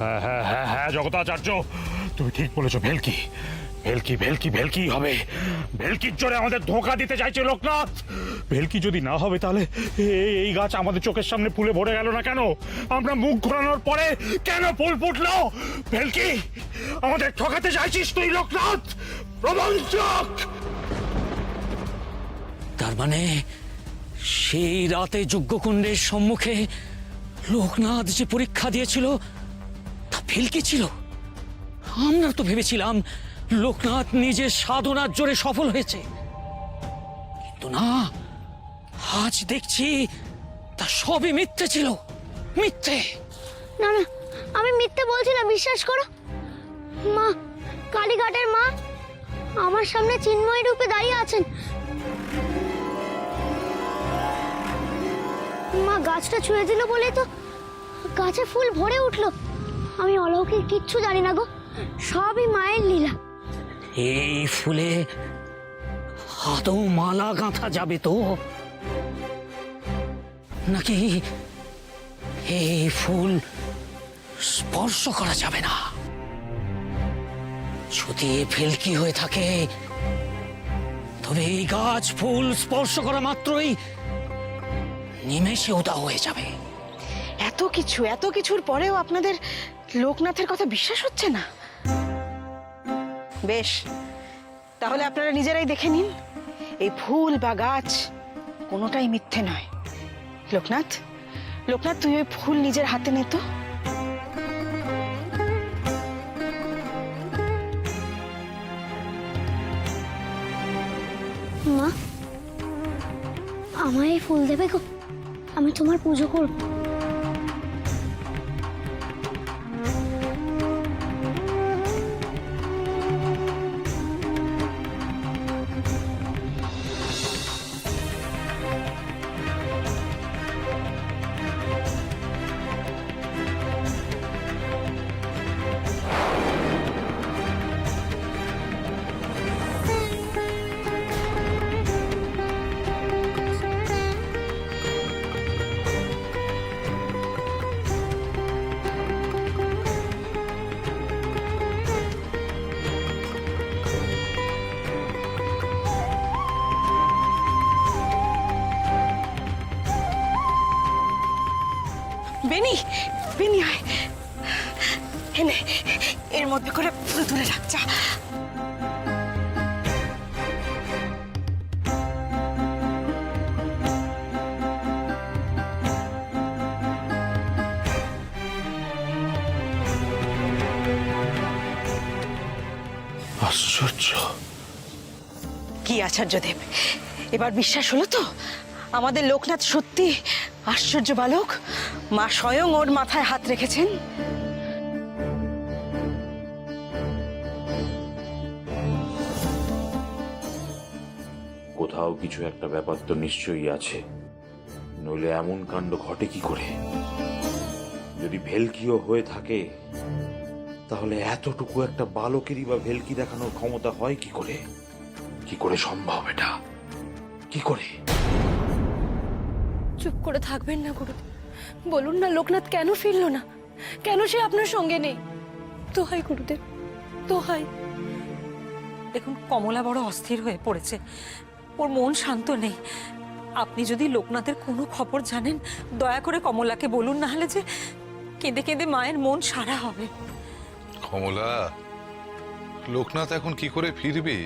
হ্যাঁ হ্যাঁ হ্যাঁ হ্যাঁ জগতাচার্য, তুমি ঠিক বলেছো। ভেলকি ভেলকি ভেলকি ভেলকি হবে। ভেলকির জোরে আমাদের ধোঁকা দিতে চাইছে লোকনাথ। ভেলকি যদি না হবে তাহলে এই গাছ আমাদের চোখের সামনে ফুলে ভরে গেল না কেন? আমরা মুখ ঘোরানোর পরে কেন ফুল ফুটলো? ভেলকি, আমাদের ঠকাতে চাইছিস তুই লোকনাথ, প্রবঞ্চক। তার মানে সেই রাতে যজ্ঞকুণ্ডের সম্মুখে লোকনাথ যে পরীক্ষা দিয়েছিল তা ভেলকি ছিল। আমরা তো ভেবেছিলাম লোকনাথ নিজের সাধনার জোরে সফল হয়েছে, কিন্তু না, আজ দেখছি তা সবই মিথ্যে ছিল, মিথ্যে। না না, আমি মিথ্যে বলছি না, বিশ্বাস করো। মা, কালীঘাটের মা আমার সামনে চিন্ময় রূপে দাঁড়িয়ে আছেন। মা গাছটা ছুঁয়ে দিল বলেই তো গাছে ফুল ভরে উঠলো। আমি অলৌকিক কিচ্ছু জানি না গো, সবই মায়ের লীলা। এই ফুলে আদৌ মালা গাঁথা যাবে তো, নাকি এই ফুল স্পর্শ করা যাবে না? যদি ভেলকি হয়ে থাকে তবে এই গাছ ফুল স্পর্শ করা মাত্রই নিমেষে উদা হয়ে যাবে। এত কিছুর পরেও আপনাদের লোকনাথের কথা বিশ্বাস হচ্ছে না? বেশ, তাহলে আপনারা নিজেরাই দেখে নিন, এই ফুল বা গাছ কোনোটাই মিথ্যে নয়। লোকনাথ, লোকনাথ, তুই ওই ফুল নিজের হাতে নে তো। মা, আমায় এই ফুল দেবে গো, আমি তোমার পুজো করব। বেনি, বেনি আয়, এনে এর মধ্যে করে ফুল তুলে রাখ। যা। আশ্চর্য। কি আচার্যদেব, এবার বিশ্বাস হলো তো আমাদের লোকনাথ সত্যি আশ্চর্য বালক? মা স্বয়ং ওর মাথায় হাত রেখেছেন। কোথাও কিছু একটা ব্যাপার তো নিশ্চয়ই আছে, নইলে এমন কাণ্ড ঘটে কি করে? যদি ভেলকিও হয়ে থাকে তাহলে এতটুকু একটা বালকেরই বা ভেলকি দেখানোর ক্ষমতা হয় কি করে? কি করে সম্ভব এটা? কি করে? চুপ করে থাকবেন না গুরুদেব, বলুন না লোকনাথ কেন ফিরলো না, কেন সে আপনার সঙ্গে নেই? দোহাই গুরুদেব, দোহাই। দেখুন, কমলা বড় অস্থির হয়ে পড়েছে, ওর মন শান্ত নেই। আপনি যদি লোকনাথের কোনো খবর জানেন দয়া করে কমলাকে বলুন, না হলে যে কেঁদে কেঁদে মায়ের মন সারা হবে। কমলা, লোকনাথ এখন কি করে ফিরবে?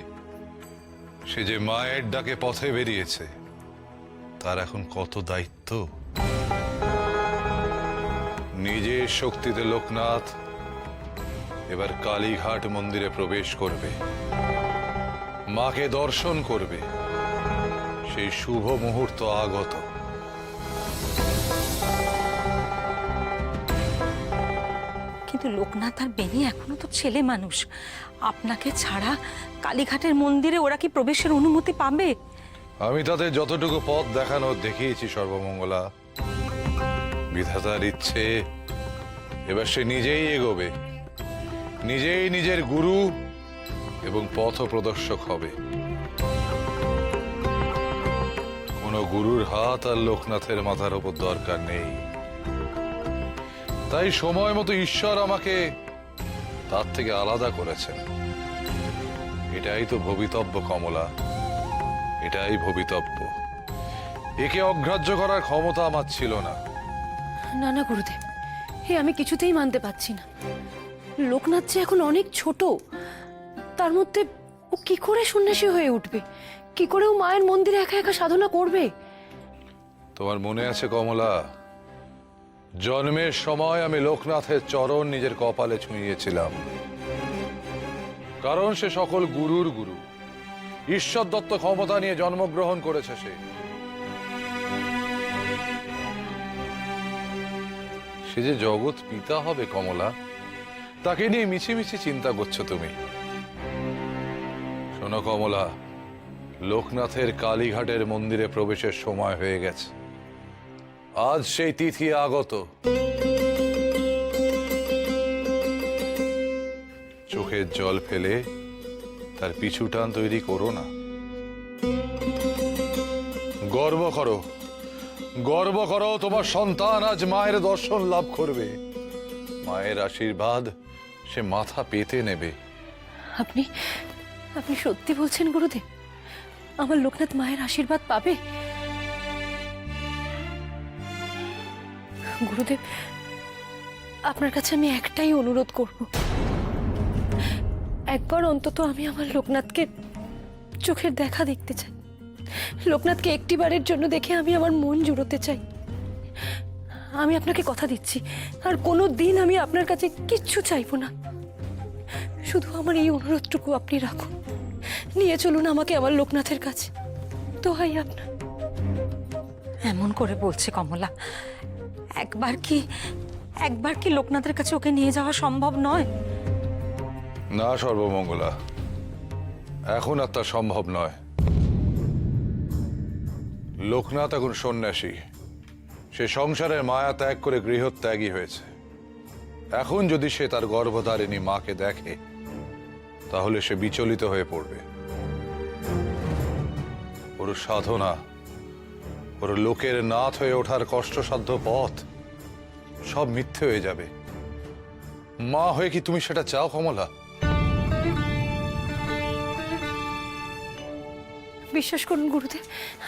সে যে মায়ের ডাকে পথে বেরিয়েছে, তার এখন কত দায়িত্ব। নিজের শক্তিতে লোকনাথ এবার কালীঘাট মন্দিরে প্রবেশ করবে, মাকে দর্শন করবে। সেই শুভ মুহূর্ত আগত। কিন্তু লোকনাথ আর বেনি এখনো তো ছেলে মানুষ, আপনাকে ছাড়া কালীঘাটের মন্দিরে ওরা কি প্রবেশের অনুমতি পাবে? আমি তাদের যতটুকু পথ দেখানোর দেখিয়েছি সর্বমঙ্গলা। বিধাতার ইচ্ছে এবার সে নিজেই এগোবে, নিজেই নিজের গুরু এবং পথ প্রদর্শক হবে। কোনো গুরুর হাত আর লোকনাথের মাথার উপর দরকার নেই। তাই সময় মতো ঈশ্বর আমাকে তার থেকে আলাদা করেছেন। এটাই তো ভবিতব্য কমলা, এটাই ভবিতব্য। একে অগ্রাহ্য করার ক্ষমতা আমার ছিল না। না না গুরুদেব, আমি কিছুতেই মানতে পারছি না। লোকনাথ যে এখন অনেক ছোট, তার মধ্যে ও কি করে সন্ন্যাসী হয়ে উঠবে? কি করে ও মায়ের মন্দিরে একা একা সাধনা করবে? তোমার মনে আছে কমলা, জন্মের সময় আমি লোকনাথের চরণ নিজের কপালে ছুঁয়েছিলাম, কারণ সে সকল গুরুর গুরু, ঈশ্বর দত্ত ক্ষমতা নিয়ে জন্মগ্রহণ করেছে। সে যে জগৎ পিতা হবে কমলা, তাকে নিয়ে মিছিমিছি চিন্তা করছো তুমি। শোনো কমলা, লোকনাথের কালীঘাটের মন্দিরে প্রবেশের সময় হয়ে গেছে। আজ সেই তিথি আগত। চোখের জল ফেলে তার পিছুটান তৈরি করো না। গর্ব করো, গর্ব করো, তোমার সন্তান আজ মায়ের দর্শন লাভ করবে। মায়ের আশীর্বাদ সে মাথা পেতে নেবে। আপনি আপনি সত্যি বলছেন গুরুদেব? আমার লোকনাথ মায়ের আশীর্বাদ পাবে? গুরুদেব, আপনার কাছে আমি একটাই অনুরোধ করব, একবার অন্তত আমি আমার লোকনাথকে চোখের দেখা দেখতে চাই। লোকনাথকে একটিবারের জন্য দেখে আমি আমার মন জুড়োতে চাই। আমি আপনাকে কথা দিচ্ছি, আর কোনো দিন আমি আপনার কাছে কিচ্ছু চাইবো না। শুধু আমার এই অনুরোধটুকু আপনি রাখুন। নিয়ে চলুন আমাকে আমার লোকনাথের কাছে। দোহাই আপনার। এমন করে বলছে কমলা, একবার কি লোকনাথের কাছে ওকে নিয়ে যাওয়া সম্ভব নয়? না সর্বমঙ্গলা, এখন আর তা সম্ভব নয়। লোকনাথ এখন সন্ন্যাসী, সে সংসারের মায়া ত্যাগ করে গৃহত্যাগী হয়েছে। এখন যদি সে তার গর্ভধারিণী মাকে দেখে, তাহলে সে বিচলিত হয়ে পড়বে। ওর সাধনা, ওর লোকের নাথ হয়ে ওঠার কষ্টসাধ্য পথ সব মিথ্যে হয়ে যাবে। মা হয়ে কি তুমি সেটা চাও কমলা? বিশ্বাস করুন গুরুদেব,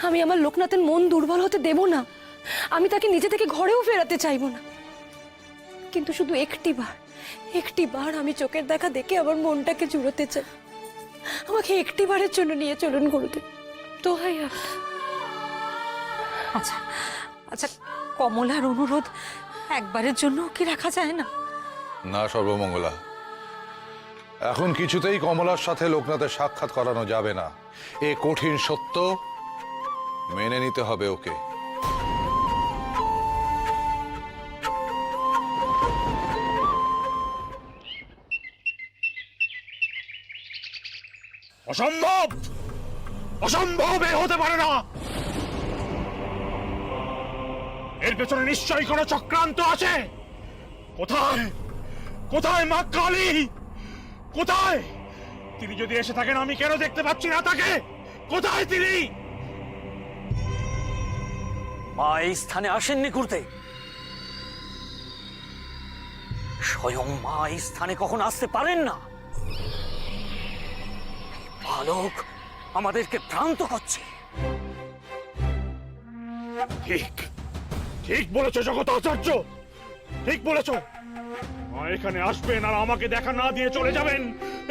আমি আমার লোকনাথের মন দুর্বল হতে দেব না। আমি তাকে নিজে থেকে ঘরেও ফেরাতে চাইব না, কিন্তু শুধু একটিবার আমি চোখের দেখা দেখে আমার মনটাকে জুড়োতে চাই। আমাকে একটিবারের জন্য নিয়ে চলুন গুরুদেব, দোহাই আপনার। আচ্ছা আচ্ছা, কমলার অনুরোধ একবারের জন্য কি রাখা যায় না? না সর্বমঙ্গলা, এখন কিছুতেই কমলার সাথে লোকনাথের সাক্ষাৎ করানো যাবে না। এ কঠিন সত্য মেনে নিতে হবে ওকে। অসম্ভব, অসম্ভব, এ হতে পারে না। এর পেছনে নিশ্চয়ই কোনো চক্রান্ত আছে। কোথায় কোথায় মা কালী? কোথায় তিনি? যদি এসে থাকেন, আমি কেন দেখতে পাচ্ছি না তাকে? কোথায় তিনি? মা এই স্থানে আসেননি গুরুদেব। স্বয়ং মা এই স্থানে কখন আসতে পারেন না। বালক আমাদেরকে ভ্রান্ত করছে। ঠিক ঠিক বলেছ জগতাচার্য, ঠিক বলেছ। মা এখানে আসবেন আর আমাকে দেখা না দিয়ে চলে যাবেন,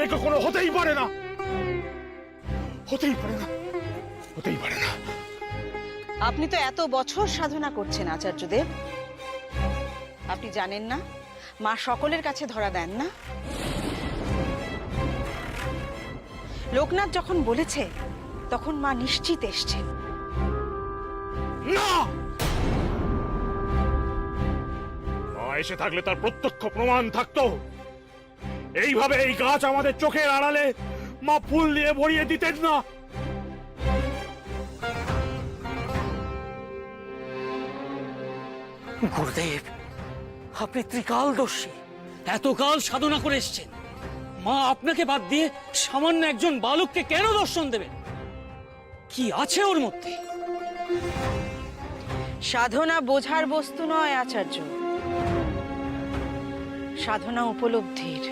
এ কখনো হতেই পারে না, হতেই পারে না, হতেই পারে না। আপনি তো এত বছর সাধনা করছেন আচার্যদেব, আপনি জানেন না মা সকলের কাছে ধরা দেন না? লোকনাথ যখন বলেছে তখন মা নিশ্চিত এসছেন। না, মা এসে থাকলে তার প্রত্যক্ষ প্রমাণ থাকতো। এইভাবে এই গাছ আমাদের চোখের আড়ালে মা ফুল দিয়ে ভরিয়ে দিতেন না। গুরুদেব, আপনি ত্রিকালদর্শী, এতকাল সাধনা করে এসেছেন। মা আপনাকে বাদ দিয়ে সামান্য একজন বালককে কেন দর্শন দেবেন? কি আছে ওর মধ্যে? সাধনা বোঝার বস্তু নয় আচার্য, সাধনা উপলব্ধির।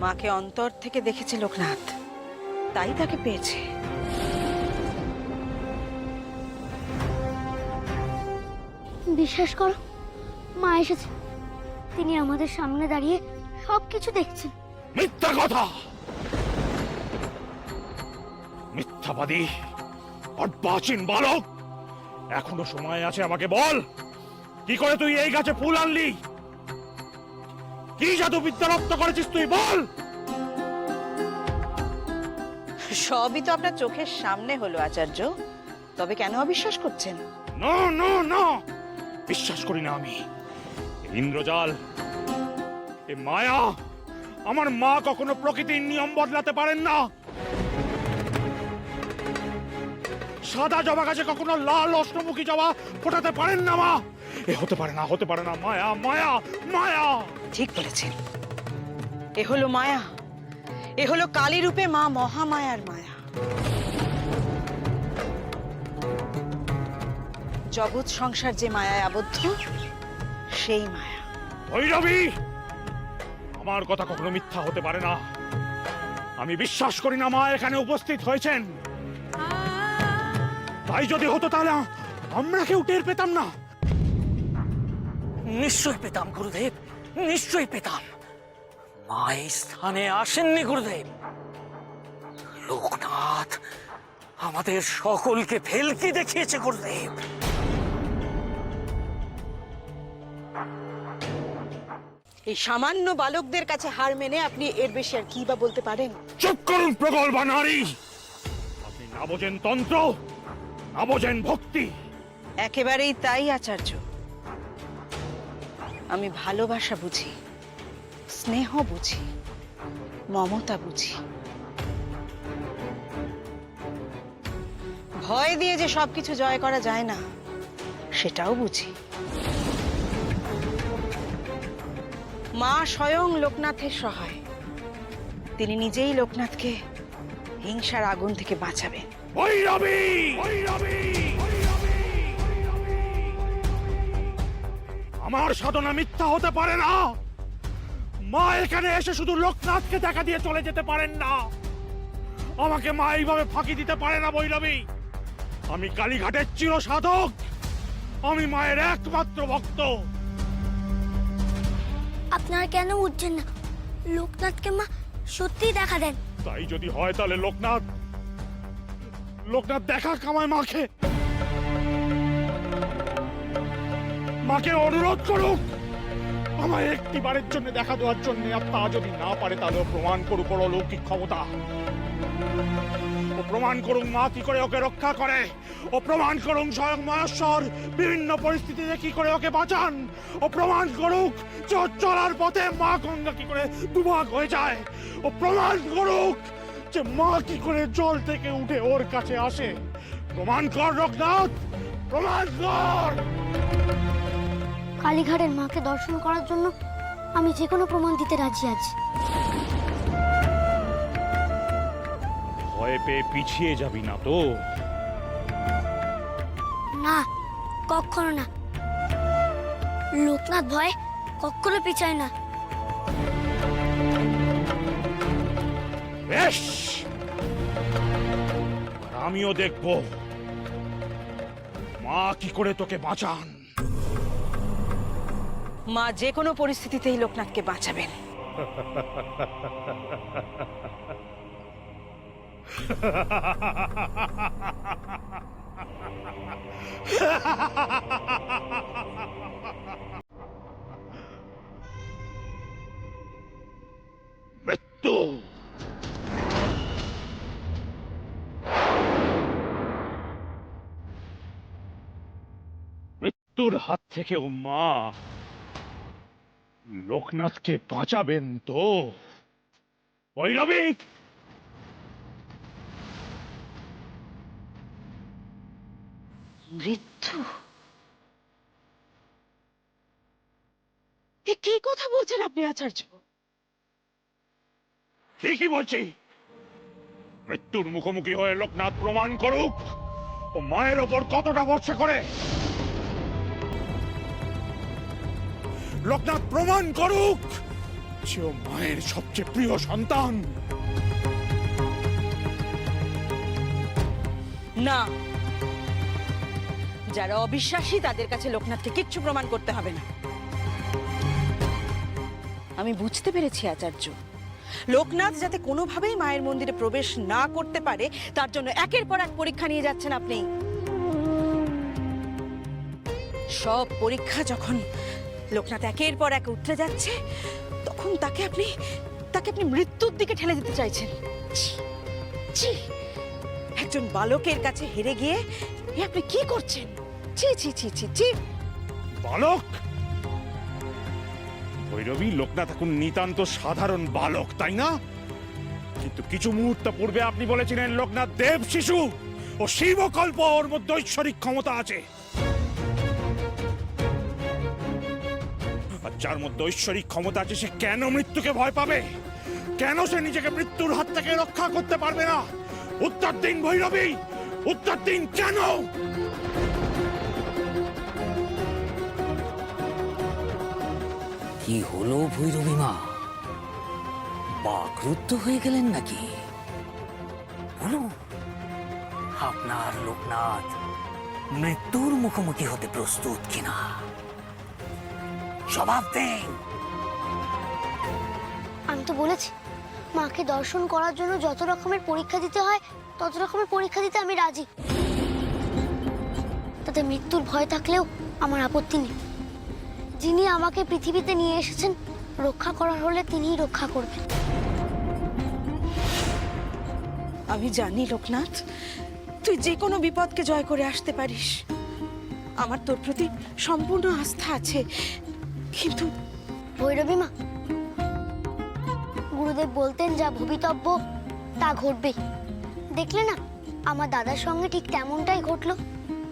মাকে অন্তর থেকে দেখেছে লোকনাথ, তাই তাকে পেয়েছে। বিশ্বাস করো, মা এসেছে। তিনি আমাদের সামনে দাঁড়িয়ে সবকিছু দেখছেন। মিথ্যা কথা, মিথ্যাবাদী অর্বাচীন বালক। এখনো সময় আছে, আমাকে বল, কি করে তুই এই গাছে ফুল আনলি? কি জাদু বিদ্যা রপ্ত করেছিস তুই, বল। সবই তো আপনার চোখের সামনে হলো আচার্য, তবে কেন অবিশ্বাস করছেন? নো নো নো, বিশ্বাস করি না আমি। এই ইন্দ্রজাল, এ মায়া, আমার মা কখনো প্রকৃতির নিয়ম বদলাতে পারেন না। সাদা জবা গাছে কখনো লাল অষ্টমুখী জবা ফোটাতে পারেন না মা। এ হতে পারে না, হতে পারে না। মায়া মায়া মায়া। ঠিক বলেছেন, এ হলো মায়া, এ হলো কালী রূপে মা মহামায়ার মায়া। জগৎ সংসার যে মায়ায় আবদ্ধ, সেই মায়া। ভৈরবী, আমার কথা কখনো মিথ্যা হতে পারে না। আমি বিশ্বাস করি না মা এখানে উপস্থিত হয়েছেন। তাই যদি হতো তাহলে আমরা কেউ টের পেতাম না। নিশ্চয়ই পেতাম গুরুদেব, নিশ্চয়ই পেতাম। মা এই স্থানে আসেননি গুরুদেব। লোকনাথ আমাদের সকলকে ভেলকি দেখিয়েছে গুরুদেব। এই সামান্য বালকদের কাছে হার মেনে আপনি এর বেশি আর কি বা বলতে পারেন? চুপ করুন প্রগল্ভা নারী। আপনি না বোঝেন তন্ত্র, না বোঝেন ভক্তি। একেবারেই তাই আচার্য। আমি ভালোবাসা বুঝি, স্নেহ বুঝি, মমতা বুঝি। ভয় দিয়ে যে সবকিছু জয় করা যায় না, সেটাও বুঝি। মা স্বয়ং লোকনাথের সহায়। তিনি নিজেই লোকনাথকে হিংসার আগুন থেকে বাঁচাবেন। ভৈরবী, ভৈরবী, আমার সাধনা মিথ্যা হতে পারে না। মা এখানে এসে শুধু লোকনাথকে দেখা দিয়ে চলে যেতে পারেন না। আমাকে মা এইভাবে ফাঁকি দিতে পারে না ভৈরবী। আমি কালীঘাটের চির সাধক, আমি মায়ের একমাত্র ভক্ত। আপনারা কেন উঠছেন না? লোকনাথকে মা সত্যিই দেখা দেন। তাই যদি হয় তাহলে লোকনাথ, লোকনাথ দেখা কামায় মাকে। মাকে অনুরোধ করুক আমায় একটিবারের জন্য দেখা দেওয়ার জন্য। আর তা যদি না পারে তাহলে প্রমাণ করুক ওর অলৌকিক ক্ষমতা। ও প্রমাণ করুক মা কি করে ওকে রক্ষা করে। ও প্রমাণ করুক স্বয়ং মহেশ্বর বিভিন্ন পরিস্থিতিতে কি করে ওকে বাঁচান। ও প্রমাণ করুক যে ওর চলার পথে মা গঙ্গা কি করে দুভাগ হয়ে যায়। ও প্রমাণ করুক যে মা কি করে জল থেকে উঠে ওর কাছে আসে। প্রমাণ কর লোকনাথ, প্রমাণ কর। কালীঘাটের মাকে দর্শন করার জন্য আমি যে কোনো প্রমাণ দিতে রাজি আছি। ভয় পেয়ে পিছিয়ে যাবি না তো? না, কখনো না। লোকনাথ ভয় কখনো পিছায় না। বেশ, আমিও দেখব মা কি করে তোকে বাঁচান। মা যে কোনো পরিস্থিতিতেই লোকনাথকে বাঁচাবেন। মৃত্যু, মৃত্যুর হাত থেকে ও মা লোকনাথকে বাঁচাবেন তো? ভৈরবী, মৃত্যু? এ কি কথা বলছেন আপনি আচার্য? ঠিকই বলছি। মৃত্যুর মুখোমুখি হয়ে লোকনাথ প্রমাণ করুক ও মায়ের ওপর কতটা ভরসা করে। লোকনাথ প্রমাণ করুক যে ও মায়ের সবচেয়ে প্রিয় সন্তান। না, যারা অবিশ্বাসী তাদের কাছে লোকনাথকে কিচ্ছু প্রমাণ করতে হবে না। আমি বুঝতে পেরেছি আচার্য, লোকনাথ যাতে কোনোভাবেই মায়ের মন্দিরে প্রবেশ না করতে পারে তার জন্য একের পর এক পরীক্ষা নিয়ে যাচ্ছেন আপনি। সব পরীক্ষা যখন লোকনাথ একের পর এক উঠে যাচ্ছে তখন তাকে আপনি মৃত্যুর দিকে ঠেলে দিতে চাইছেন। ছি, ছি, একজন বালকের কাছে হেরে গিয়ে এ আপনি কি করছেন? ছি ছি ছি ছি ছি। বালক? ভৈরবী, লোকনাথ এখন নিতান্ত সাধারণ বালক, তাই না? কিন্তু কিছু মুহূর্ত পূর্বে আপনি বলেছিলেন লোকনাথ দেব শিশু ও শিবকল্প, ওর মধ্যে ঐশ্বরিক ক্ষমতা আছে। আর যার মধ্যে ঐশ্বরিক ক্ষমতা আছে সে কেন মৃত্যুকে ভয় পাবে? কেন সে নিজেকে মৃত্যুর হাত থেকে রক্ষা করতে পারবে না? উত্তর দিন ভৈরবী, উত্তর দিন, কেন? কি হলো ভৈরবী মা? বাকরুদ্ধ হয়ে গেলেন নাকি? বলুন, আপনার লোকনাথ মৃত্যুর মুখোমুখি হতে প্রস্তুত কিনা? জবাব দেন। আমি তো বলেছি মাকে দর্শন করার জন্য যত রকমের পরীক্ষা দিতে হয় তত রকমের পরীক্ষা দিতে আমি রাজি। তাতে মৃত্যুর ভয় থাকলেও আমার আপত্তি নেই। যিনি আমাকে পৃথিবীতে নিয়ে এসেছেন, রক্ষা করার হলে তিনিই রক্ষা করবেন। আমি জানি লোকনাথ, তুই যে কোনো বিপদকে জয় করে আসতে পারিস। আমার তোর প্রতি সম্পূর্ণ আস্থা আছে, কিন্তু ভৈরবী মা, গুরুদেব বলতেন যা ভবিতব্য তা ঘটবেই। দেখলে না, আমার দাদার সঙ্গে ঠিক তেমনটাই ঘটলো।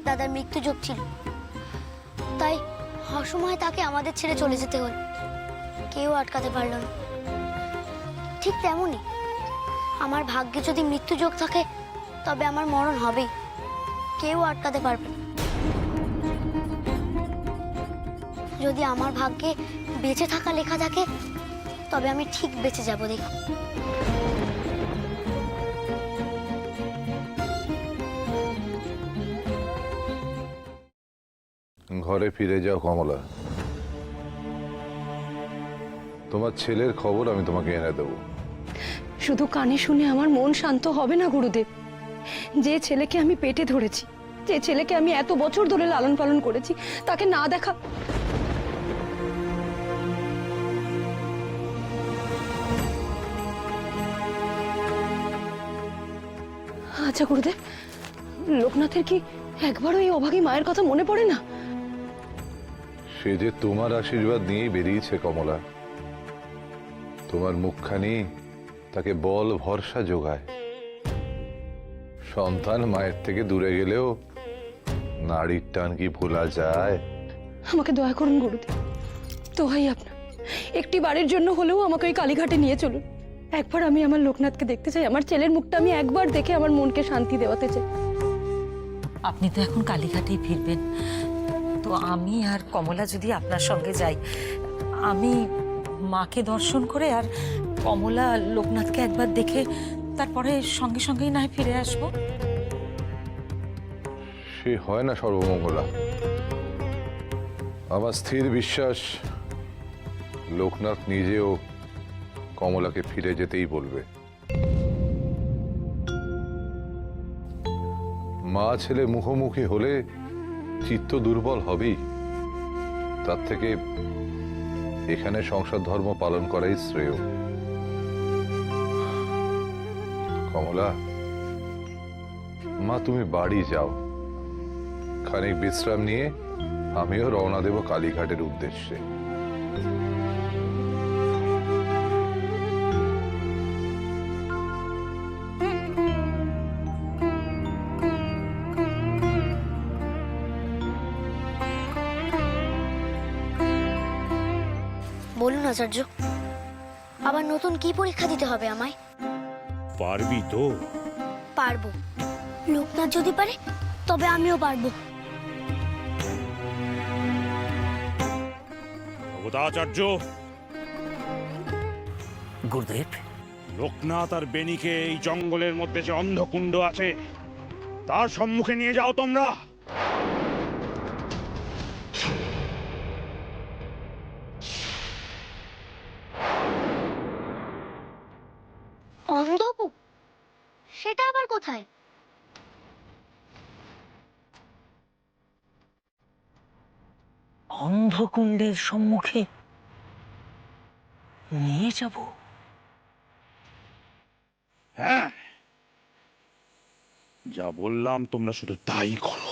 দাদার মৃত্যু যোগ ছিল, তাই অসময়ে তাকে আমাদের ছেড়ে চলে যেতে হল। কেউ আটকাতে পারল না। ঠিক তেমনই আমার ভাগ্যে যদি মৃত্যু যোগ থাকে তবে আমার মরণ হবেই, কেউ আটকাতে পারবে না। যদি আমার ভাগ্যে বেঁচে থাকা লেখা থাকে তবে আমি ঠিক বেঁচে যাব। দেখো, ঘরে ফিরে যাও কমলা, তোমার ছেলের খবর আমি তোমাকে এনে দেবো। শুধু কানে শুনে আমার মন শান্ত হবে না গুরুদেব। যে ছেলেকে আমি পেটে ধরেছি, যে ছেলেকে আমি এত বছর ধরে লালন পালন করেছি, তাকে না দেখা। আচ্ছা গুরুদেব, লোকনাথের কি একবারও এই অভাগী মায়ের কথা মনে পড়ে না? সে যে তোমার আশীর্বাদ নিয়েই বেরিয়েছে কমলা। তোমার মুখখানি তাকে বল ভরসা যোগায়। সন্তান মায়ের থেকে দূরে গেলেও নারীর টান কি ভোলা যায়? আমাকে দয়া করুন গুরুদেব, দোহাই আপনার, একটি বারের জন্য হলেও আমাকে ওই কালীঘাটে নিয়ে চলুন। একবার আমি আমার লোকনাথকে দেখতে চাই। আমার ছেলের মুখটা আমি একবার দেখে আমার মনকে শান্তি দেওয়াতে চাই। আপনি তো এখন কালীঘাটেই ফিরবেন, তো আমি আর কমলা যদি আপনার সঙ্গে যাই, আমি মাকে দর্শন করে আর কমলা লোকনাথকে একবার দেখে তারপরে সঙ্গে সঙ্গেই না হয় ফিরে আসবো। সে হয় না সর্বমঙ্গলা। আমার স্থির বিশ্বাস লোকনাথ নিজেও কমলাকে ফিরে যেতেই বলবে। মা ছেলে মুখোমুখি হলে চিত্ত দুর্বল হবেই। তার থেকে এখানে সংসার ধর্ম পালন করাই শ্রেয়। কমলা, মা তুমি বাড়ি যাও, খানিক বিশ্রাম নিয়ে আমিও রওনা দেব কালীঘাটের উদ্দেশ্যে। বলুন আচার্য, আবার নতুন কি পরীক্ষা দিতে হবে আমায়? পারবি তো? পারবো। লোকনাথ যদি পারে তবে আমিও পারবো। জগতাচার্য, গুরুদেব, লোকনাথ আর বেনিকে এই জঙ্গলের মধ্যে যে অন্ধকুণ্ড আছে তার সম্মুখে নিয়ে যাও তোমরা। অন্ধকূপ? সেটা আবার কোথায়? অন্ধকুণ্ডের সম্মুখে নিয়ে যাব? হ্যাঁ, যা বললাম তোমরা শুধু তাই করো।